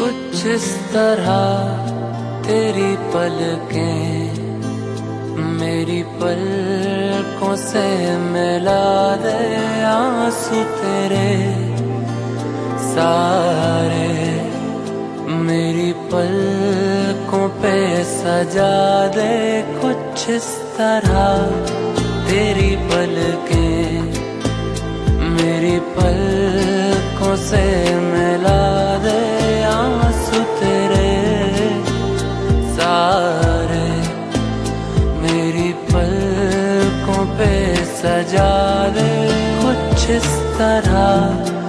कुछ इस तरह तेरी पलकें मेरी पलकों से मिला दे, आंसू तेरे सारे मेरी पलकों पे सजा दे। कुछ इस तरह तेरी पलकें मेरी पलकों से मिला दे, आंसू तेरे सारे मेरी पलकों पे सजा दे। कुछ इस तरह